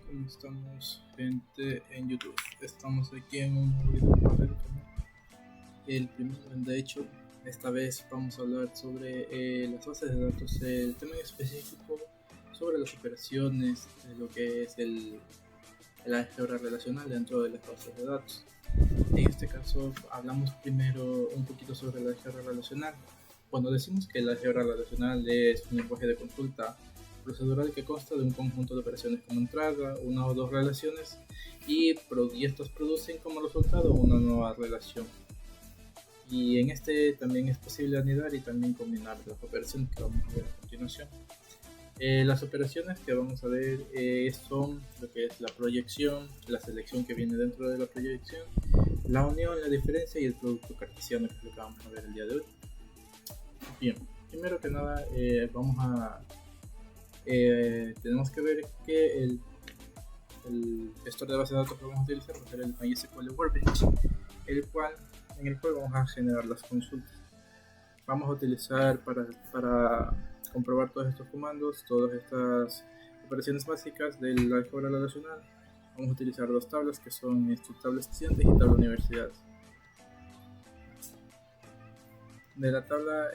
¿Cómo estamos, gente en YouTube? Estamos aquí en un nuevo video para el canal. El primero, de hecho, esta vez vamos a hablar sobre las bases de datos, el tema en específico sobre las operaciones, de lo que es el álgebra relacional dentro de las bases de datos. En este caso, hablamos primero un poquito sobre el álgebra relacional. Cuando decimos que el álgebra relacional es un lenguaje de consulta procedural que consta de un conjunto de operaciones como entrada, una o dos relaciones y estas producen como resultado una nueva relación. Y en este también es posible anidar y también combinar las operaciones que vamos a ver a continuación. Las operaciones que vamos a ver son lo que es la proyección, la selección que viene dentro de la proyección, la unión, la diferencia y el producto cartesiano, que es lo que vamos a ver el día de hoy. Bien, primero que nada tenemos que ver que el gestor de base de datos que vamos a utilizar va a ser el MySQL Workbench, en el cual vamos a generar las consultas. Vamos a utilizar para comprobar todos estos comandos, todas estas operaciones básicas del álgebra relacional. Vamos a utilizar dos tablas que son tabla estudiantes y tabla universidades. De la tabla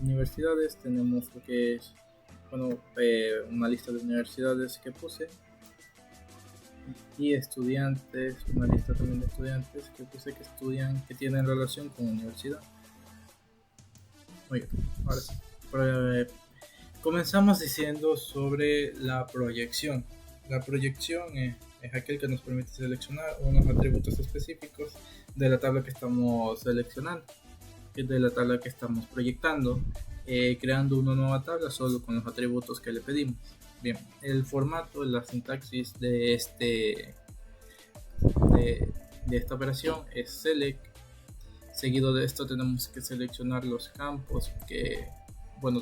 universidades tenemos lo que es una lista de universidades que puse y estudiantes, una lista también de estudiantes que puse que estudian, que tienen relación con universidad. Muy bien, ahora sí. Comenzamos diciendo sobre la proyección. La proyección es aquel que nos permite seleccionar unos atributos específicos de la tabla que estamos seleccionando, de la tabla que estamos proyectando, creando una nueva tabla solo con los atributos que le pedimos. Bien, el formato, la sintaxis de esta operación es select. Seguido de esto tenemos que seleccionar los campos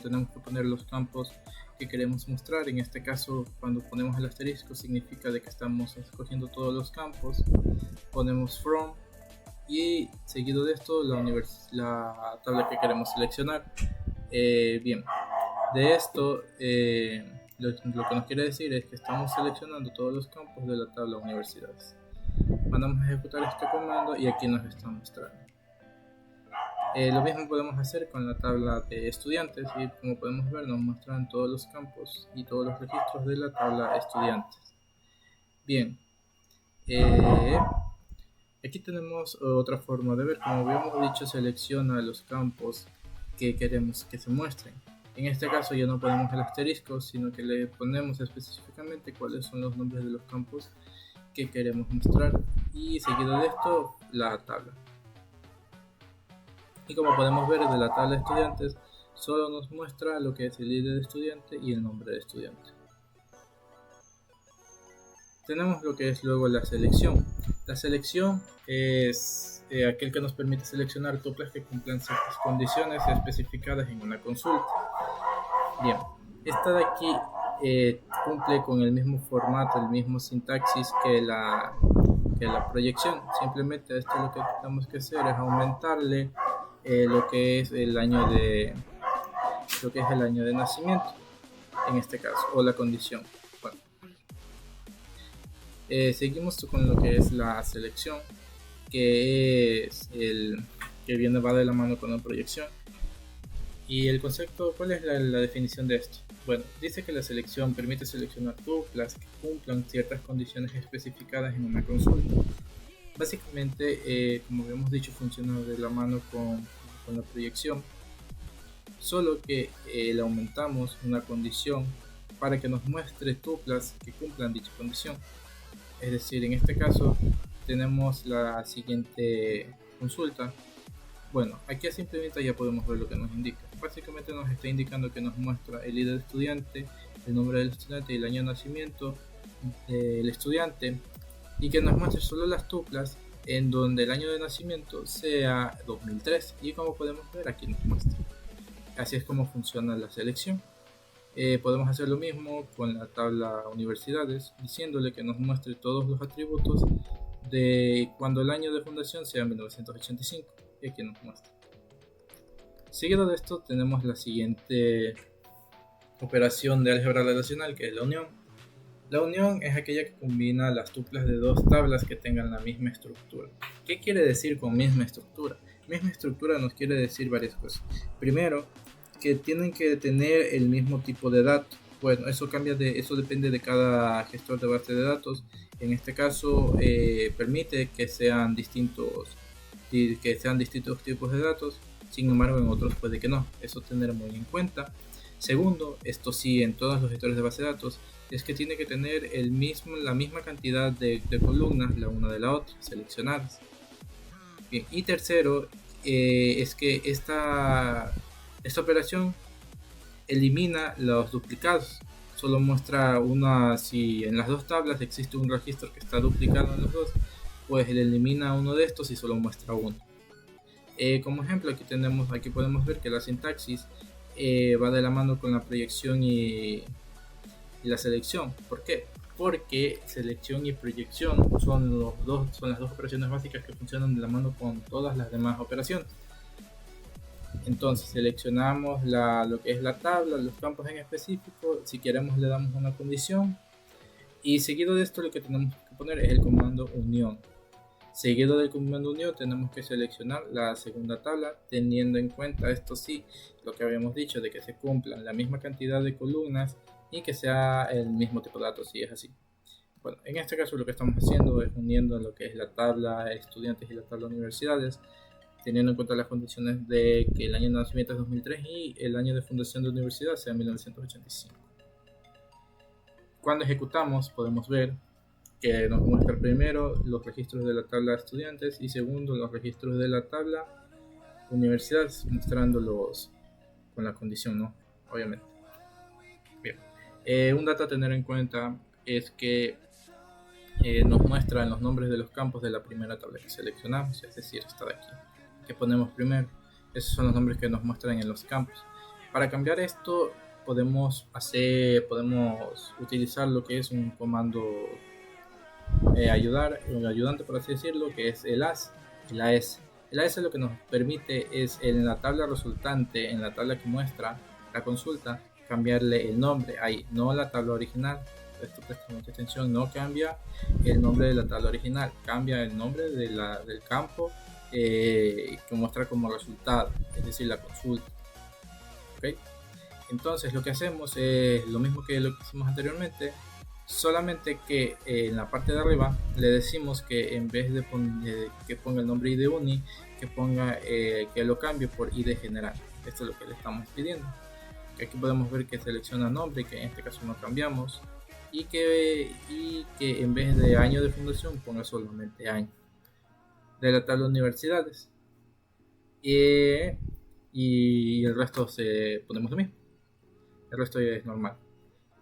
tenemos que poner los campos que queremos mostrar. En este caso, cuando ponemos el asterisco significa de que estamos escogiendo todos los campos. Ponemos from y seguido de esto la tabla que queremos seleccionar. Bien, de esto lo que nos quiere decir es que estamos seleccionando todos los campos de la tabla universidades. Mandamos a ejecutar este comando y aquí nos está mostrando. Lo mismo podemos hacer con la tabla de estudiantes y como podemos ver nos muestran todos los campos y todos los registros de la tabla estudiantes. Bien, aquí tenemos otra forma de ver. Como habíamos dicho, selecciona los campos que queremos que se muestren. En este caso ya no ponemos el asterisco, sino que le ponemos específicamente cuáles son los nombres de los campos que queremos mostrar y seguido de esto la tabla. Y como podemos ver de la tabla de estudiantes solo nos muestra lo que es el ID de estudiante y el nombre de estudiante. Tenemos lo que es luego la selección. La selección es aquel que nos permite seleccionar tuplas que cumplan ciertas condiciones especificadas en una consulta. Bien, esta de aquí cumple con el mismo formato, el mismo sintaxis que la proyección. Simplemente esto lo que tenemos que hacer es aumentarle lo que es el año de nacimiento en este caso, o la condición. Bueno, seguimos con lo que es la selección, que es el que va de la mano con la proyección. Y el concepto, ¿cuál es la definición de esto? Bueno, dice que la selección permite seleccionar tuplas que cumplan ciertas condiciones especificadas en una consulta. Básicamente, como habíamos dicho, funciona de la mano con la proyección, solo que le aumentamos una condición para que nos muestre tuplas que cumplan dicha condición. Es decir, en este caso tenemos la siguiente consulta. Bueno, aquí a simple vista ya podemos ver lo que nos indica. Básicamente nos está indicando que nos muestra el ID del estudiante, el nombre del estudiante y el año de nacimiento del estudiante, y que nos muestre solo las tuplas en donde el año de nacimiento sea 2003, y como podemos ver aquí nos muestra. Así es como funciona la selección. Podemos hacer lo mismo con la tabla universidades, diciéndole que nos muestre todos los atributos de cuando el año de fundación sea 1985, y aquí nos muestra. Seguido de esto tenemos la siguiente operación de álgebra relacional, que es la unión. La unión es aquella que combina las tuplas de dos tablas que tengan la misma estructura. ¿Qué quiere decir con misma estructura? Misma estructura nos quiere decir varias cosas. Primero, que tienen que tener el mismo tipo de datos. Bueno, eso depende de cada gestor de base de datos. En este caso, permite que sean distintos tipos de datos. Sin embargo, en otros puede que no. Eso tener muy en cuenta. Segundo, esto sí en todos los gestores de base de datos, es que tiene que tener la misma cantidad de columnas la una de la otra, seleccionadas. Bien, y tercero, es que esta operación elimina los duplicados. Solo muestra si en las dos tablas existe un registro que está duplicado en los dos, pues él elimina uno de estos y solo muestra uno. Como ejemplo, aquí podemos ver que la sintaxis va de la mano con la proyección y la selección. ¿Por qué? Porque selección y proyección son las dos operaciones básicas que funcionan de la mano con todas las demás operaciones. Entonces seleccionamos lo que es la tabla, los campos en específico. Si queremos le damos una condición y seguido de esto lo que tenemos que poner es el comando unión. Seguido del comando unión tenemos que seleccionar la segunda tabla, teniendo en cuenta, esto sí, lo que habíamos dicho, de que se cumplan la misma cantidad de columnas y que sea el mismo tipo de datos, si es así. Bueno, en este caso lo que estamos haciendo es uniendo lo que es la tabla estudiantes y la tabla universidades, teniendo en cuenta las condiciones de que el año de nacimiento es 2003 y el año de fundación de la universidad sea 1985. Cuando ejecutamos podemos ver que nos muestra primero los registros de la tabla de estudiantes y segundo los registros de la tabla universidades, mostrándolos con la condición, ¿no? Obviamente. Bien. Un dato a tener en cuenta es que nos muestran los nombres de los campos de la primera tabla que seleccionamos, es decir, esta de aquí, que ponemos primero. Esos son los nombres que nos muestran en los campos. Para cambiar esto podemos utilizar lo que es un comando un ayudante, por así decirlo, que es el AS y la S. El AS lo que nos permite es en la tabla resultante, en la tabla que muestra la consulta, cambiarle el nombre ahí, no la tabla original. Esto presta mucha atención, no cambia el nombre de la tabla original, cambia el nombre del campo que muestra como resultado, es decir, la consulta. ¿Okay? Entonces lo que hacemos es lo mismo que lo que hicimos anteriormente, solamente que en la parte de arriba le decimos que en vez de que ponga el nombre ID uni, que ponga que lo cambie por ID general. Esto es lo que le estamos pidiendo. Aquí podemos ver que selecciona nombre, que en este caso no cambiamos, y que en vez de año de fundación ponga solamente año. De la tabla de universidades y el resto ponemos lo mismo, el resto ya es normal.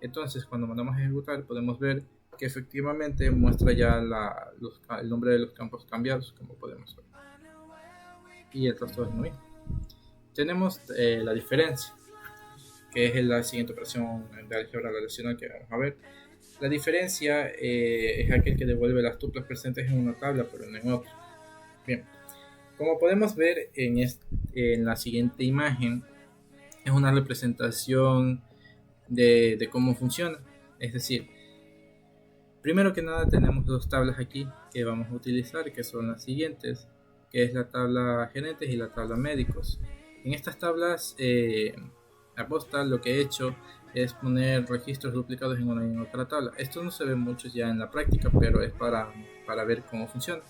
Entonces cuando mandamos a ejecutar podemos ver que efectivamente muestra ya el nombre de los campos cambiados, como podemos ver, y el resto es lo mismo. Tenemos la diferencia, que es la siguiente operación de álgebra relacional que vamos a ver. La diferencia es aquel que devuelve las tuplas presentes en una tabla pero no en otra. Bien, como podemos ver en la siguiente imagen, es una representación de cómo funciona. Es decir, primero que nada tenemos dos tablas aquí que vamos a utilizar, que son las siguientes, que es la tabla gerentes y la tabla médicos. En estas tablas aposta lo que he hecho es poner registros duplicados en una y en otra tabla. Esto no se ve mucho ya en la práctica, pero es para ver cómo funciona.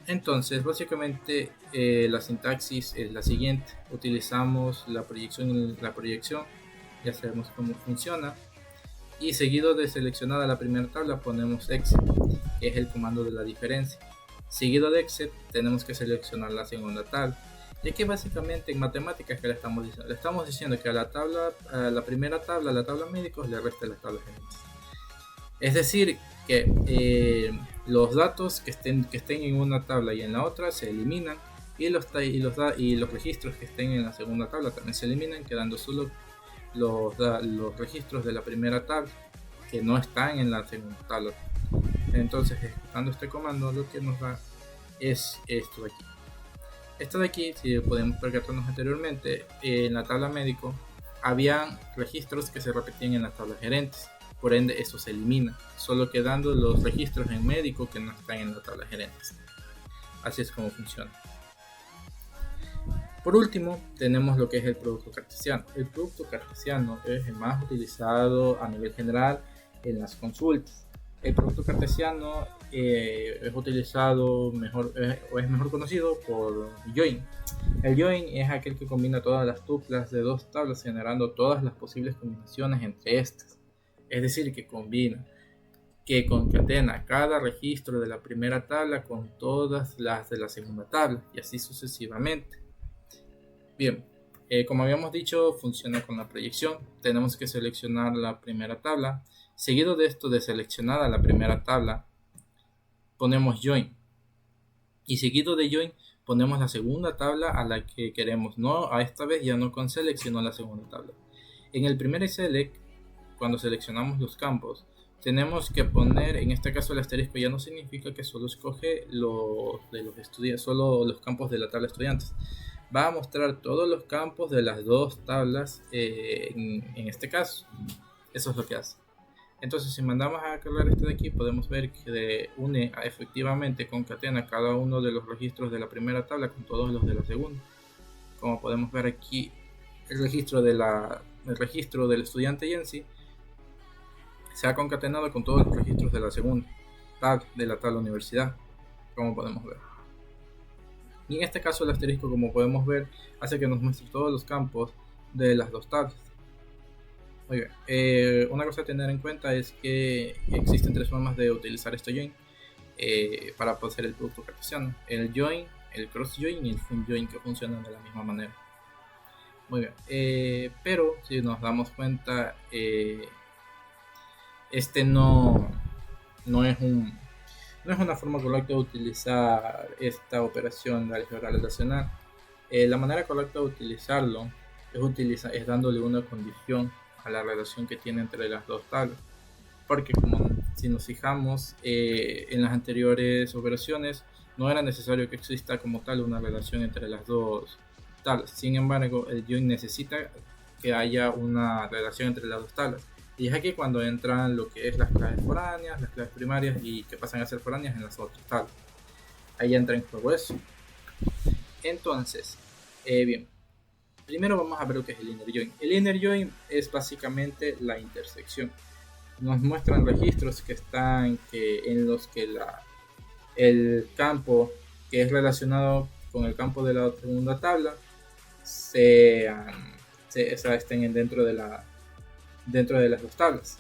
Entonces básicamente la sintaxis es la siguiente: utilizamos la proyección, ya sabemos cómo funciona, y seguido de seleccionada la primera tabla ponemos exit, que es el comando de la diferencia. Seguido de exit tenemos que seleccionar la segunda tabla, ya que básicamente en matemáticas que le estamos diciendo que a la primera tabla, la tabla médicos, le resta la tabla gerentes. Es decir, que los datos que estén en una tabla y en la otra se eliminan, y los registros que estén en la segunda tabla también se eliminan, quedando solo los registros de la primera tabla que no están en la segunda tabla. Entonces, ejecutando este comando, lo que nos da es esto de aquí. Esto de aquí, si podemos percatarnos anteriormente, en la tabla médico habían registros que se repetían en las tablas gerentes. por ende esto se elimina, solo quedando los registros en médico que no están en la tabla de gerentes. Así es como funciona. Por último, tenemos lo que es el producto cartesiano. El producto cartesiano es el más utilizado a nivel general en las consultas. El producto cartesiano es utilizado mejor, o es mejor conocido por join. El join es aquel que combina todas las tuplas de dos tablas generando todas las posibles combinaciones entre estas. Es decir, que concatena cada registro de la primera tabla con todas las de la segunda tabla y así sucesivamente. Bien, como habíamos dicho, funciona con la proyección. Tenemos que seleccionar la primera tabla. Seguido de esto, de seleccionada la primera tabla, ponemos join. Y seguido de join, ponemos la segunda tabla a la que queremos. No, a esta vez ya no con select, sino la segunda tabla. En el primer select, cuando seleccionamos los campos, tenemos que poner, en este caso el asterisco ya no significa que solo escoge solo los campos de la tabla estudiantes. Va a mostrar todos los campos de las dos tablas en este caso. Eso es lo que hace. Entonces, si mandamos a cargar este de aquí, podemos ver que efectivamente concatena cada uno de los registros de la primera tabla con todos los de la segunda. Como podemos ver aquí, el registro del estudiante Yancy se ha concatenado con todos los registros de la segunda tabla de la tabla universidad, como podemos ver. Y en este caso el asterisco, como podemos ver, hace que nos muestre todos los campos de las dos tablas. Muy bien. Una cosa a tener en cuenta es que existen tres formas de utilizar este join para hacer el producto cartesiano: el join, el cross join y el full join, que funcionan de la misma manera. Muy bien. Pero si nos damos cuenta, este no es una forma correcta de utilizar esta operación de álgebra relacional. La manera correcta de utilizarlo es dándole una condición a la relación que tiene entre las dos tablas, porque como si nos fijamos en las anteriores operaciones no era necesario que exista como tal una relación entre las dos tablas. Sin embargo, el join necesita que haya una relación entre las dos tablas. Y es aquí cuando entran lo que es las claves foráneas, las claves primarias y que pasan a ser foráneas en las otras tablas. Ahí entra en juego eso. Entonces, bien, primero vamos a ver lo que es el inner join. El inner join es básicamente la intersección. Nos muestran registros que están en los que el campo que es relacionado con el campo de la segunda tabla estén dentro de las dos tablas.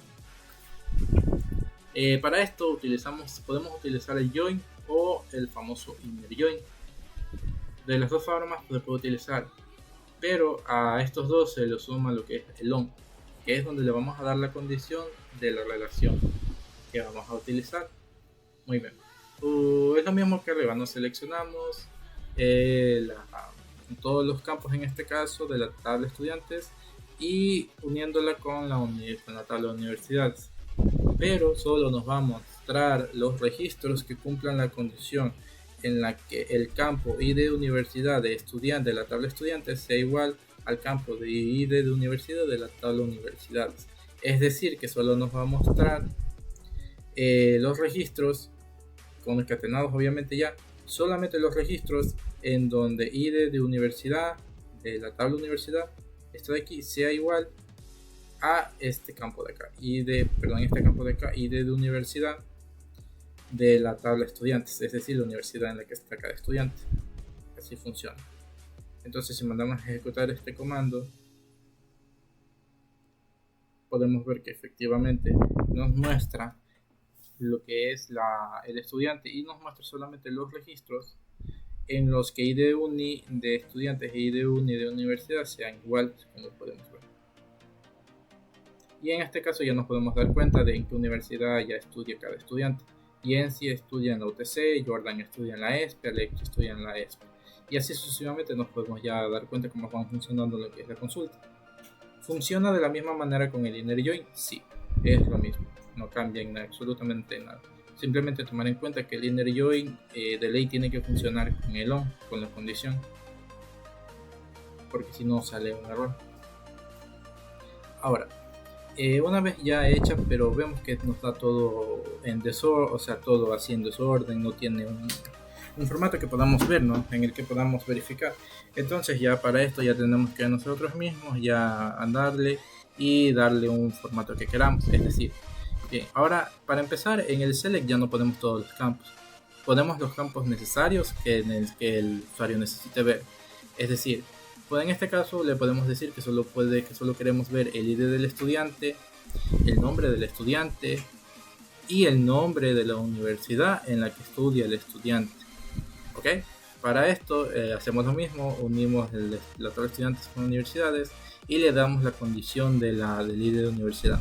Para esto podemos utilizar el join o el famoso inner join. De las dos formas se puede utilizar, pero a estos dos se le suma lo que es el on, que es donde le vamos a dar la condición de la relación que vamos a utilizar. Muy bien. Es lo mismo que arriba, nos seleccionamos todos los campos, en este caso de la tabla estudiantes, y uniéndola con la tabla de universidades, pero solo nos va a mostrar los registros que cumplan la condición en la que el campo ID de universidad de estudiante de la tabla estudiantes sea igual al campo de ID de universidad de la tabla universidades. Es decir, que solo nos va a mostrar los registros concatenados, obviamente ya, solamente los registros en donde ID de universidad de la tabla universidad, esto de aquí, sea igual a este campo de acá, este campo de acá, ID de universidad de la tabla estudiantes, es decir, la universidad en la que está cada estudiante. Así funciona. Entonces, si mandamos a ejecutar este comando, podemos ver que efectivamente nos muestra lo que es el estudiante y nos muestra solamente los registros en los que ID uni de estudiantes e ID uni de universidad sean iguales, como podemos ver. Y en este caso ya nos podemos dar cuenta de en qué universidad ya estudia cada estudiante. Yancy estudia en la UTC, Jordan estudia en la ESPE, Alex estudia en la ESPE. Y así sucesivamente nos podemos ya dar cuenta cómo van funcionando lo que es la consulta. ¿Funciona de la misma manera con el inner join? Sí, es lo mismo. No cambia en absolutamente nada. Simplemente tomar en cuenta que el inner join de ley tiene que funcionar con el on, con la condición, porque si no sale un error. Ahora, Una vez ya hecha, pero vemos que nos da todo en desorden, o sea, todo así en desorden, no tiene un formato que podamos ver, ¿no? En el que podamos verificar. Entonces ya para esto ya tenemos que nosotros mismos ya andarle y darle un formato que queramos. Es decir, bien, ahora para empezar en el select ya no ponemos todos los campos. Ponemos los campos necesarios que en el que el usuario necesite ver. Es decir, pues en este caso le podemos decir que solo queremos ver el ID del estudiante, el nombre del estudiante y el nombre de la universidad en la que estudia el estudiante. ¿Ok? Para esto hacemos lo mismo, unimos los estudiantes con universidades y le damos la condición del ID de universidad.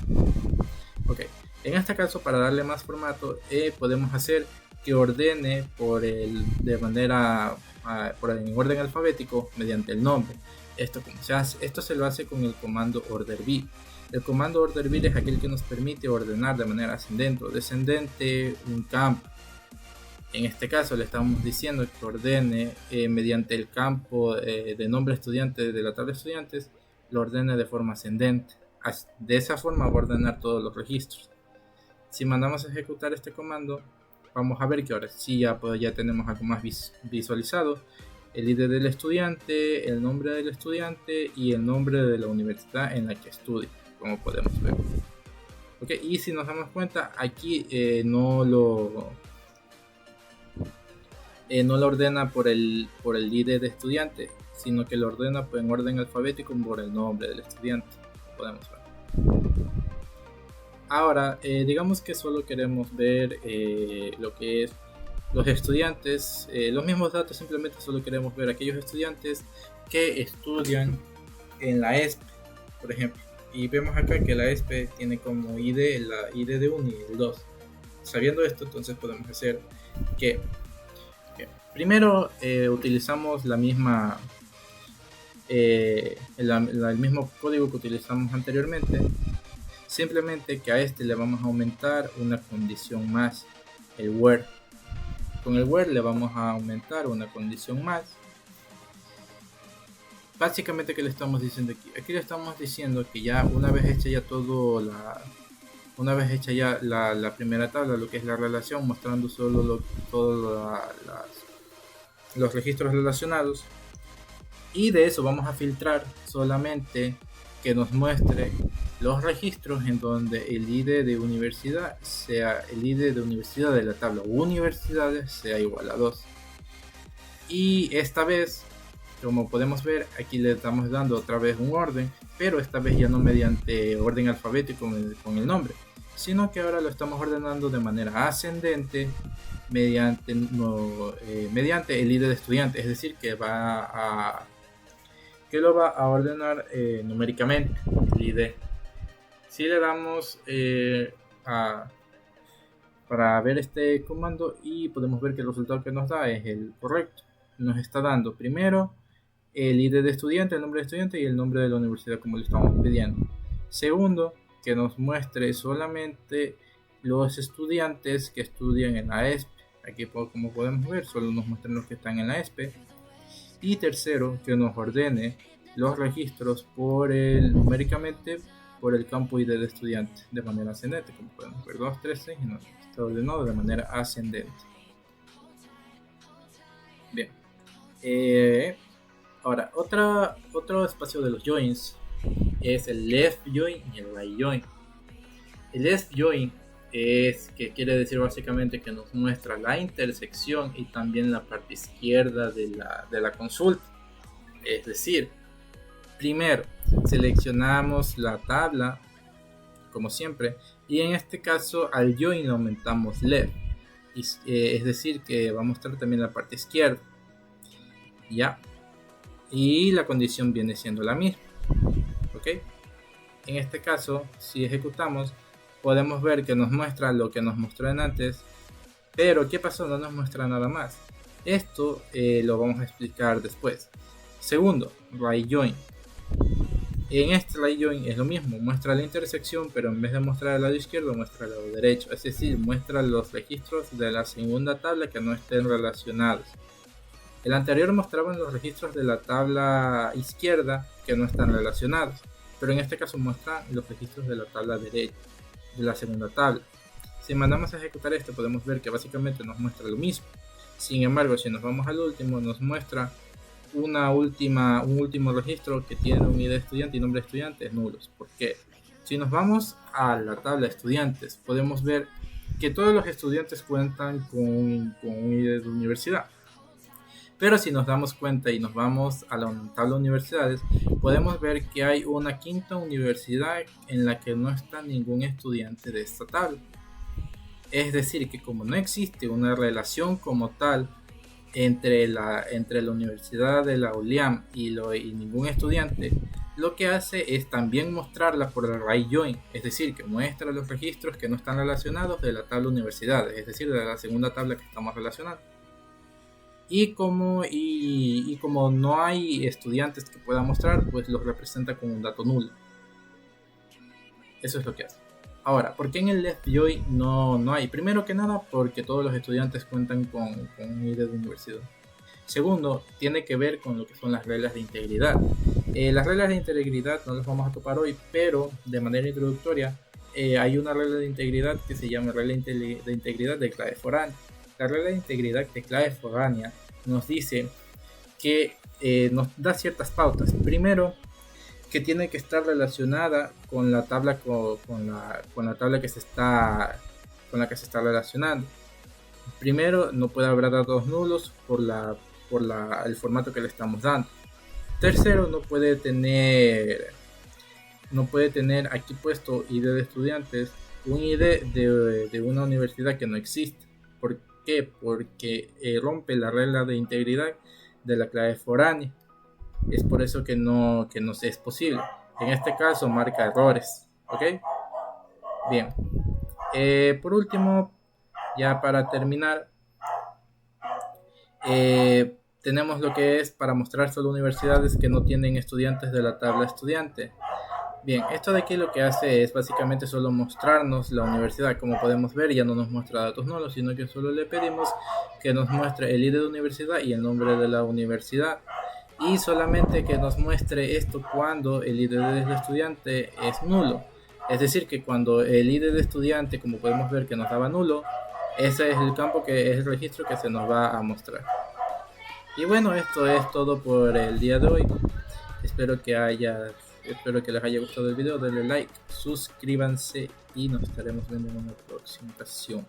Ok, en este caso para darle más formato podemos hacer que ordene de manera en orden alfabético mediante el nombre. Esto como se hace, esto se lo hace con el comando order_by. El comando order_by es aquel que nos permite ordenar de manera ascendente o descendente un campo. En este caso le estamos diciendo que ordene mediante el campo de nombre estudiante de la tabla de estudiantes, lo ordene de forma ascendente. De esa forma va a ordenar todos los registros. Si mandamos a ejecutar este comando, vamos a ver que ahora sí ya tenemos algo más visualizado. El ID del estudiante, el nombre del estudiante y el nombre de la universidad en la que estudia, como podemos ver. Okay, y si nos damos cuenta, aquí no lo ordena por el ID de estudiante, sino que lo ordena en orden alfabético por el nombre del estudiante. Podemos ver. Ahora, digamos que solo queremos ver lo que es los estudiantes, los mismos datos, simplemente solo queremos ver aquellos estudiantes que estudian en la ESPE, por ejemplo. Y vemos acá que la ESPE tiene como ID la ID de 1 y el 2. Sabiendo esto, entonces podemos hacer que primero utilizamos la misma el mismo código que utilizamos anteriormente, simplemente que a este le vamos a aumentar una condición más, el where. Con el where le vamos a aumentar una condición más. Básicamente, ¿qué le estamos diciendo aquí? Aquí le estamos diciendo que ya una vez hecha ya la primera tabla, lo que es la relación, mostrando solo todos los registros relacionados, y de eso vamos a filtrar solamente que nos muestre los registros en donde el ID de universidad sea el ID de universidad de la tabla universidades sea igual a 2. Y esta vez, como podemos ver, aquí le estamos dando otra vez un orden, pero esta vez ya no mediante orden alfabético con el nombre, sino que ahora lo estamos ordenando de manera ascendente mediante el ID de estudiante, es decir, que lo va a ordenar numéricamente el ID. Si le damos para ver este comando, y podemos ver que el resultado que nos da es el correcto. Nos está dando primero el ID de estudiante, el nombre de estudiante y el nombre de la universidad como le estamos pidiendo. Segundo, que nos muestre solamente los estudiantes que estudian en la ESPE. Aquí como podemos ver solo nos muestran los que están en la ESPE. Y tercero, que nos ordene los registros numéricamente por el campo ID de estudiante de manera ascendente, como podemos ver 2, 3, 6, y nos está ordenado de manera ascendente. Bien, ahora otro espacio de los joins es el left join y el right join. El left join que quiere decir básicamente que nos muestra la intersección y también la parte izquierda de la consulta. Es decir, primero seleccionamos la tabla como siempre, y en este caso al join aumentamos left, es decir que va a mostrar también la parte izquierda, ya, y la condición viene siendo la misma. Ok, en este caso si ejecutamos podemos ver que nos muestra lo que nos mostró en antes, pero ¿qué pasó? No nos muestra nada más. Esto lo vamos a explicar después. Segundo, right join. En este right join es lo mismo, muestra la intersección, pero en vez de mostrar al lado izquierdo muestra al lado derecho, es decir, muestra los registros de la segunda tabla que no estén relacionados. El anterior mostraba los registros de la tabla izquierda que no están relacionados. pero en este caso muestra los registros de la tabla derecha, de la segunda tabla. Si mandamos a ejecutar esto, podemos ver que básicamente nos muestra lo mismo. Sin embargo, si nos vamos al último, nos muestra un último registro que tiene un ID de estudiante y nombre de estudiante nulos. ¿Por qué? Si nos vamos a la tabla de estudiantes, podemos ver que todos los estudiantes cuentan con un ID de universidad. Pero si nos damos cuenta y nos vamos a la tabla de universidades, podemos ver que hay una quinta universidad en la que no está ningún estudiante de esta tabla. Es decir, que como no existe una relación como tal entre la universidad de la ULIAM y ningún estudiante, lo que hace es también mostrarla por el array join, es decir, que muestra los registros que no están relacionados de la tabla universidades, es decir, de la segunda tabla que estamos relacionando. Y como no hay estudiantes que pueda mostrar, pues los representa con un dato nulo. Eso es lo que hace. Ahora, ¿por qué en el left join no hay? Primero que nada, porque todos los estudiantes cuentan con un ID de universidad. Segundo, tiene que ver con lo que son las reglas de integridad. Las reglas de integridad no las vamos a topar hoy, pero de manera introductoria hay una regla de integridad que se llama regla de integridad de clave foránea. La regla de integridad de clave foránea nos dice que nos da ciertas pautas. Primero, que tiene que estar relacionada con la tabla con la tabla que se está relacionando. Primero, no puede haber datos nulos por el formato que le estamos dando. Tercero, no puede tener aquí puesto ID de estudiantes, un ID de una universidad que no existe. ¿Por qué? Porque rompe la regla de integridad de la clave foránea. Es por eso que no es posible. En este caso marca errores. ¿Ok? Bien. Por último, ya para terminar, tenemos lo que es para mostrar solo universidades que no tienen estudiantes de la tabla estudiante. Bien, esto de aquí lo que hace es básicamente solo mostrarnos la universidad. Como podemos ver, ya no nos muestra datos nulos, sino que solo le pedimos que nos muestre el ID de universidad y el nombre de la universidad. Y solamente que nos muestre esto cuando el ID del estudiante es nulo. Es decir, que cuando el ID de estudiante, como podemos ver que nos daba nulo, ese es el campo que es el registro que se nos va a mostrar. Y bueno, esto es todo por el día de hoy. Espero que les haya gustado el video. Denle like, suscríbanse y nos estaremos viendo en una próxima ocasión.